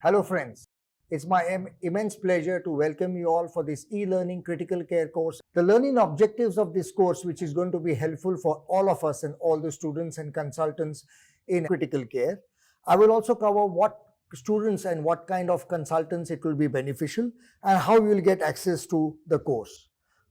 Hello friends, it's my immense pleasure to welcome you all for this e-learning critical care course. The learning objectives of this course, which is going to be helpful for all of us and all the students and consultants in critical care. I will also cover what students and what kind of consultants it will be beneficial and how you will get access to the course.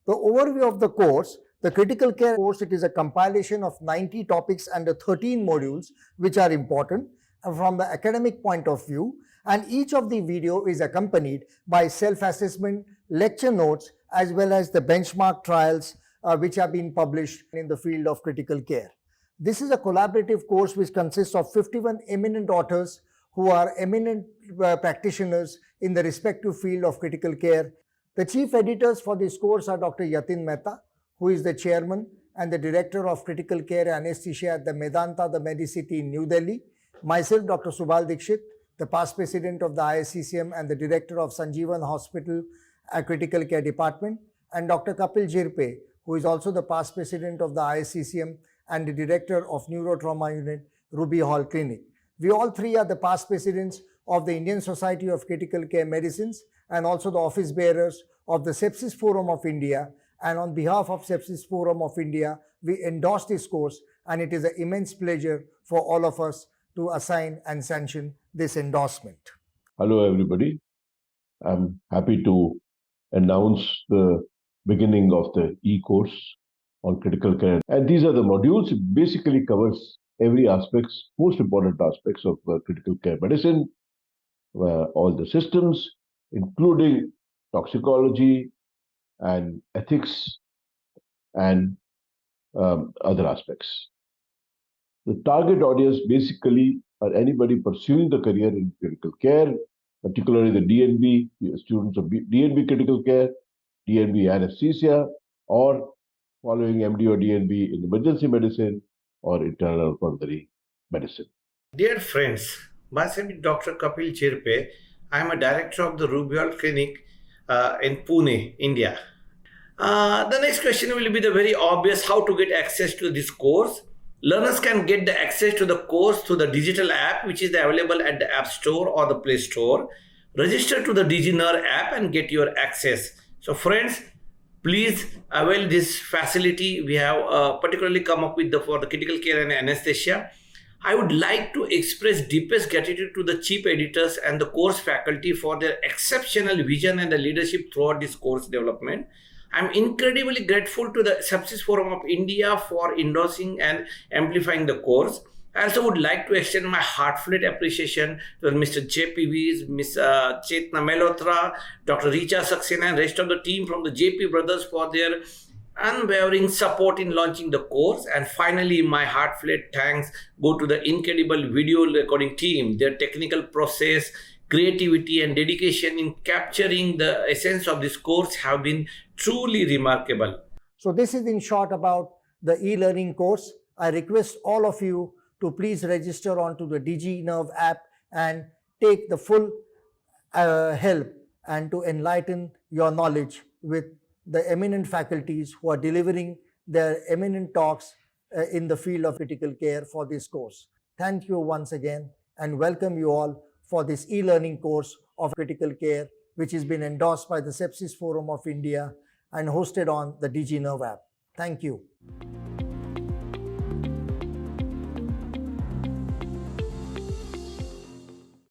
The overview of the course, the critical care course, it is a compilation of 90 topics and 13 modules which are important from the academic point of view, and each of the video is accompanied by self-assessment, lecture notes, as well as the benchmark trials which have been published in the field of critical care. This is a collaborative course which consists of 51 eminent authors who are eminent practitioners in the respective field of critical care. The chief editors for this course are Dr. Yatin Mehta, who is the chairman and the director of critical care anesthesia at the Medanta, the Medicity in New Delhi. Myself, Dr. Subhal Dixit, the past president of the IDCCM and the director of Sanjeevan Hospital Critical Care Department, and Dr. Kapil G, who is also the past president of the IDCCM and the director of Neuro Trauma Unit, Ruby Hall Clinic. We all three are the past presidents of the Indian Society of Critical Care Medicines and also the office bearers of the Sepsis Forum of India. And on behalf of Sepsis Forum of India, we endorse this course, and it is an immense pleasure for all of us to assign and sanction this endorsement. Hello everybody. I'm happy to announce the beginning of the e-course on critical care. And these are the modules. It basically covers every aspects, most important aspects of critical care medicine, all the systems, including toxicology and ethics and other aspects. The target audience basically are anybody pursuing the career in critical care, particularly the DNB, students of DNB critical care, DNB anesthesia, or following MD or DNB in emergency medicine or internal pulmonary medicine. Dear friends, myself is Dr. Kapil Zirpe. I am a director of the Ruby Hall Clinic in Pune, India. The next question will be the very obvious: how to get access to this course. Learners can get the access to the course through the digital app, which is available at the App Store or the Play Store. Register to the DigiNerve app and get your access. So friends, please avail this facility. We have particularly come up with for the critical care and anesthesia. I would like to express deepest gratitude to the chief editors and the course faculty for their exceptional vision and the leadership throughout this course development. I'm incredibly grateful to the Sepsis Forum of India for endorsing and amplifying the course. I also would like to extend my heartfelt appreciation to Mr. JPVs, Ms. Chetna Malhotra, Dr. Richa Saxena, and rest of the team from the JP Brothers for their unwavering support in launching the course. And finally, my heartfelt thanks go to the incredible video recording team. Their technical process, creativity and dedication in capturing the essence of this course have been truly remarkable. So this is in short about the e-learning course. I request all of you to please register onto the DigiNerve app and take the full help and to enlighten your knowledge with the eminent faculties who are delivering their eminent talks in the field of critical care for this course. Thank you once again and welcome you all for this e-learning course of critical care, which has been endorsed by the Sepsis Forum of India and hosted on the DigiNerve app. Thank you.